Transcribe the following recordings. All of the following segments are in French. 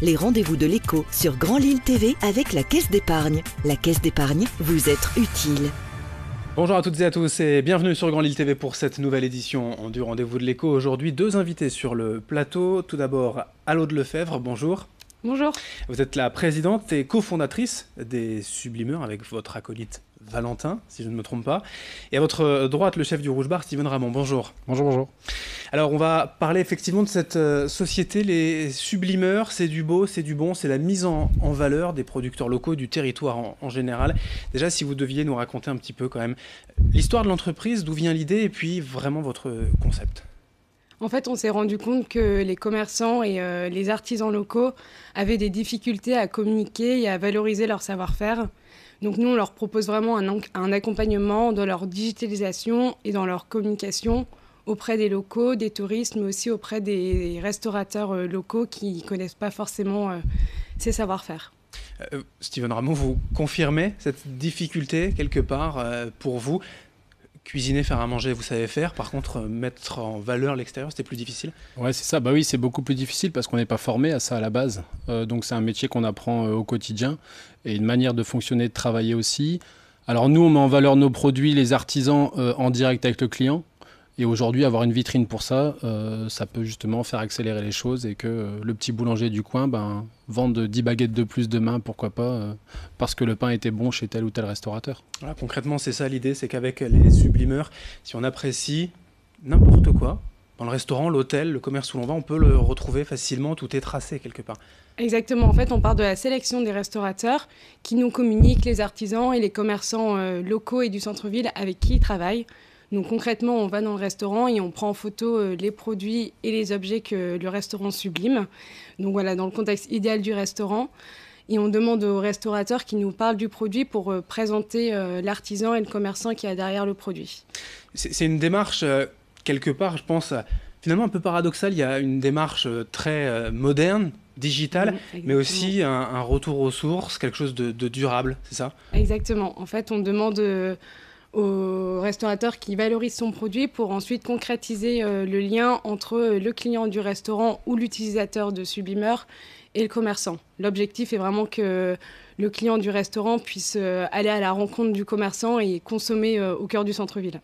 les rendez-vous de l'écho sur Grand Lille TV avec la Caisse d'épargne. La Caisse d'épargne, vous être utile. Bonjour à toutes et à tous et bienvenue sur Grand Lille TV pour cette nouvelle édition du Rendez-vous de l'écho. Aujourd'hui, deux invités sur le plateau. Tout d'abord, Aude Lefebvre, bonjour. Bonjour. Vous êtes la présidente et cofondatrice des Sublimeurs avec votre acolyte Valentin, si je ne me trompe pas. Et à votre droite, le chef du Rouge Bar, Steven Ramon. Bonjour. Bonjour, bonjour. Alors, on va parler effectivement de cette société, les Sublimeurs. C'est du beau, c'est du bon, c'est la mise en valeur des producteurs locaux, du territoire en général. Déjà, si vous deviez nous raconter un petit peu quand même l'histoire de l'entreprise, d'où vient l'idée et puis vraiment votre concept. En fait, on s'est rendu compte que les commerçants et les artisans locaux avaient des difficultés à communiquer et à valoriser leur savoir-faire. Donc nous, on leur propose vraiment un accompagnement dans leur digitalisation et dans leur communication auprès des locaux, des touristes, mais aussi auprès des restaurateurs locaux qui ne connaissent pas forcément ces savoir-faire. Steven Ramon, vous confirmez cette difficulté quelque part pour vous? Cuisiner, faire à manger, vous savez faire. Par contre, mettre en valeur l'extérieur, c'était plus difficile? Ouais, c'est ça. Bah oui, c'est beaucoup plus difficile parce qu'on n'est pas formé à ça à la base. Donc c'est un métier qu'on apprend au quotidien et une manière de fonctionner, de travailler aussi. Alors nous, on met en valeur nos produits, les artisans, en direct avec le client. Et aujourd'hui, avoir une vitrine pour ça, ça peut justement faire accélérer les choses et que le petit boulanger du coin vende 10 baguettes de plus demain, pourquoi pas, parce que le pain était bon chez tel ou tel restaurateur. Voilà, concrètement, c'est ça l'idée, c'est qu'avec les Sublimeurs, si on apprécie n'importe quoi, dans le restaurant, l'hôtel, le commerce où l'on va, on peut le retrouver facilement, tout est tracé quelque part. Exactement, en fait, on part de la sélection des restaurateurs qui nous communiquent les artisans et les commerçants locaux et du centre-ville avec qui ils travaillent. Donc concrètement, on va dans le restaurant et on prend en photo les produits et les objets que le restaurant sublime. Donc voilà, dans le contexte idéal du restaurant. Et on demande aux restaurateurs qui nous parlent du produit pour présenter l'artisan et le commerçant qui a derrière le produit. C'est une démarche, quelque part, je pense, finalement un peu paradoxale. Il y a une démarche très moderne, digitale, mais aussi un retour aux sources, quelque chose de durable, c'est ça? Exactement. En fait, on demande au restaurateur qui valorise son produit pour ensuite concrétiser le lien entre le client du restaurant ou l'utilisateur de Sublimeurs et le commerçant. L'objectif est vraiment que le client du restaurant puisse aller à la rencontre du commerçant et consommer au cœur du centre-ville.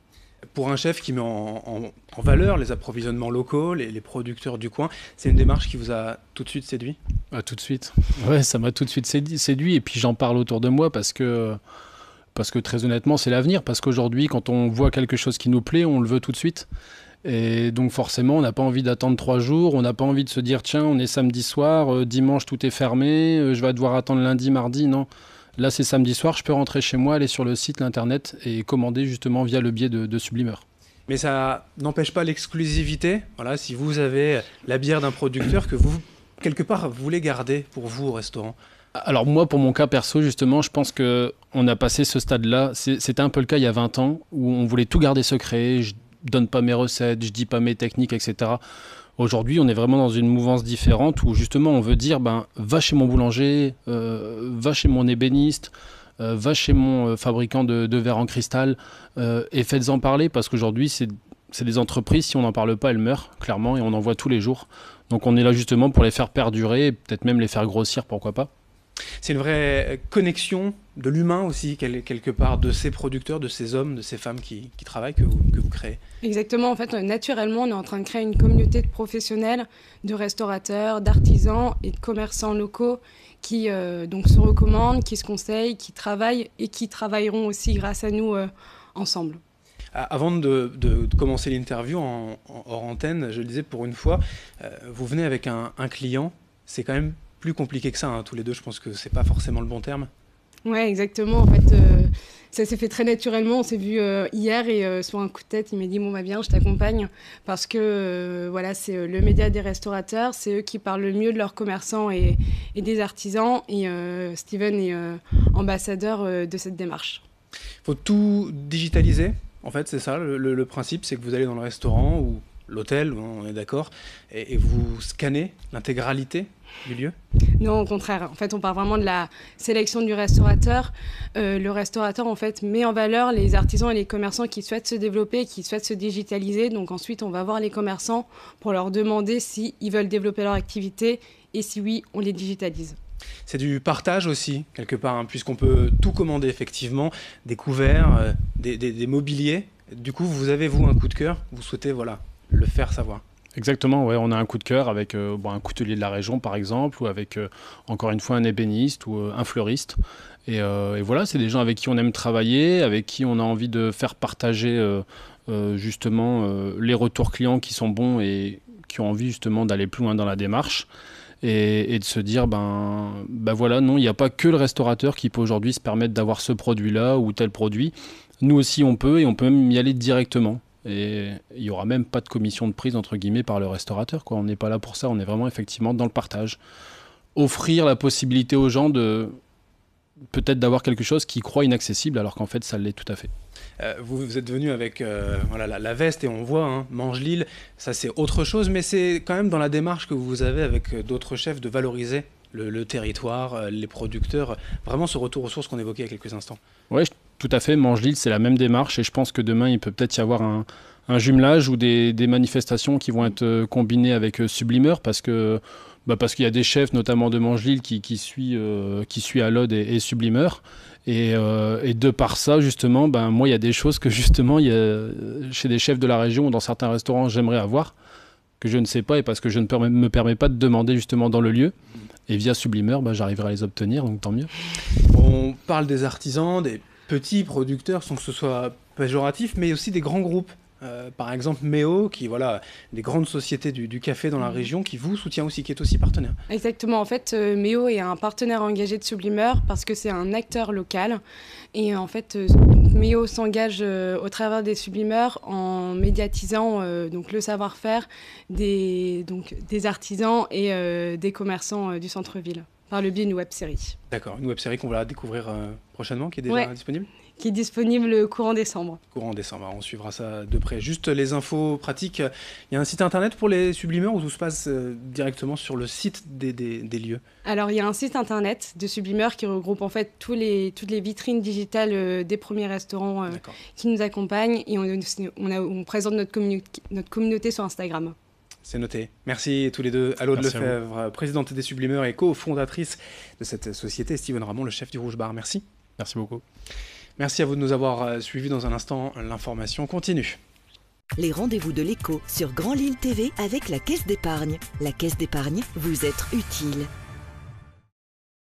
Pour un chef qui met en valeur les approvisionnements locaux, les producteurs du coin, c'est une démarche qui vous a tout de suite séduit? Tout de suite. Ouais, ça m'a tout de suite séduit et puis j'en parle autour de moi parce que très honnêtement, c'est l'avenir. Parce qu'aujourd'hui, quand on voit quelque chose qui nous plaît, on le veut tout de suite. Et donc forcément, on n'a pas envie d'attendre 3 jours. On n'a pas envie de se dire, tiens, on est samedi soir, dimanche, tout est fermé, je vais devoir attendre lundi, mardi. Non, là, c'est samedi soir, je peux rentrer chez moi, aller sur le site, l'internet et commander justement via le biais de Sublimeurs. Mais ça n'empêche pas l'exclusivité. Voilà, si vous avez la bière d'un producteur que vous, quelque part, voulez garder pour vous au restaurant. Alors moi, pour mon cas perso, justement, je pense qu'on a passé ce stade-là. C'était un peu le cas il y a 20 ans, où on voulait tout garder secret, je donne pas mes recettes, je dis pas mes techniques, etc. Aujourd'hui, on est vraiment dans une mouvance différente, où justement, on veut dire, va chez mon boulanger, va chez mon ébéniste, va chez mon fabricant de verre en cristal, et faites-en parler, parce qu'aujourd'hui, c'est des entreprises, si on n'en parle pas, elles meurent, clairement, et on en voit tous les jours. Donc on est là justement pour les faire perdurer, et peut-être même les faire grossir, pourquoi pas. C'est une vraie connexion de l'humain aussi, quelque part, de ces producteurs, de ces hommes, de ces femmes qui travaillent, que vous créez. Exactement. En fait, naturellement, on est en train de créer une communauté de professionnels, de restaurateurs, d'artisans et de commerçants locaux qui donc se recommandent, qui se conseillent, qui travaillent et qui travailleront aussi grâce à nous ensemble. Avant de commencer l'interview hors antenne, je le disais pour une fois, vous venez avec un client, c'est quand même plus compliqué que ça, hein, tous les deux, je pense que c'est pas forcément le bon terme. Ouais, exactement. En fait, ça s'est fait très naturellement. On s'est vu hier et sur un coup de tête, il m'a dit « Bon, viens, je t'accompagne » parce que voilà, c'est le média des restaurateurs, c'est eux qui parlent le mieux de leurs commerçants et des artisans et Steven est ambassadeur de cette démarche. Il faut tout digitaliser, en fait, c'est ça, le principe, c'est que vous allez dans le restaurant ou l'hôtel, on est d'accord, et vous scannez l'intégralité du lieu? Non, au contraire. En fait, on part vraiment de la sélection du restaurateur. Le restaurateur, en fait, met en valeur les artisans et les commerçants qui souhaitent se développer, qui souhaitent se digitaliser. Donc ensuite, on va voir les commerçants pour leur demander s'ils veulent développer leur activité et si oui, on les digitalise. C'est du partage aussi, quelque part, hein, puisqu'on peut tout commander effectivement, des couverts, des mobiliers. Du coup, vous avez, vous, un coup de cœur, vous souhaitez le faire savoir. Exactement, ouais, on a un coup de cœur avec un coutelier de la région par exemple, ou avec encore une fois un ébéniste ou un fleuriste. Et voilà, c'est des gens avec qui on aime travailler, avec qui on a envie de faire partager justement les retours clients qui sont bons et qui ont envie justement d'aller plus loin dans la démarche. Et de se dire, voilà, non, il n'y a pas que le restaurateur qui peut aujourd'hui se permettre d'avoir ce produit-là ou tel produit. Nous aussi, on peut, et on peut même y aller directement. Et il n'y aura même pas de commission de prise, entre guillemets, par le restaurateur, quoi. On n'est pas là pour ça, on est vraiment effectivement dans le partage. Offrir la possibilité aux gens de peut-être d'avoir quelque chose qu'ils croient inaccessible, alors qu'en fait, ça l'est tout à fait. Vous êtes venu avec la veste et on voit, hein, Mange Lille, ça c'est autre chose, mais c'est quand même dans la démarche que vous avez avec d'autres chefs de valoriser le territoire, les producteurs, vraiment ce retour aux sources qu'on évoquait il y a quelques instants. Oui, tout à fait. Mange Lille, c'est la même démarche et je pense que demain, il peut peut-être y avoir un jumelage ou des manifestations qui vont être combinées avec Sublimeur parce qu'il y a des chefs, notamment de Mange Lille, qui suit Alod et Sublimeur. Et de par ça, justement, moi, il y a des choses que, justement, chez des chefs de la région ou dans certains restaurants, j'aimerais avoir, que je ne sais pas, et parce que je ne me permets pas de demander, justement, dans le lieu. Et via Sublimeur, j'arriverai à les obtenir, donc tant mieux. On parle des artisans, des petits producteurs, sans que ce soit péjoratif, mais aussi des grands groupes. Par exemple Méo, qui des grandes sociétés du café dans la région, qui vous soutient aussi, qui est aussi partenaire. Exactement, en fait Méo est un partenaire engagé de Sublimeur parce que c'est un acteur local et en fait Méo s'engage au travers des Sublimeurs en médiatisant donc le savoir-faire des artisans et des commerçants du centre-ville par le biais d'une web-série. D'accord, une web-série qu'on va découvrir prochainement, qui est déjà disponible ? Qui est disponible courant décembre. Courant décembre, on suivra ça de près. Juste les infos pratiques, il y a un site internet pour les Sublimeurs où tout se passe directement sur le site des lieux ? Alors il y a un site internet de Sublimeurs qui regroupe en fait toutes les vitrines digitales des premiers restaurants qui nous accompagnent et on présente notre communauté sur Instagram. C'est noté. Merci tous les deux. Alod Lefebvre, présidente des Sublimeurs et cofondatrice de cette société, Steven Ramon, le chef du Rouge Bar. Merci. Merci beaucoup. Merci à vous de nous avoir suivis. Dans un instant, l'information continue. Les rendez-vous de l'écho sur Grand Lille TV avec la Caisse d'épargne. La Caisse d'épargne, vous être utile.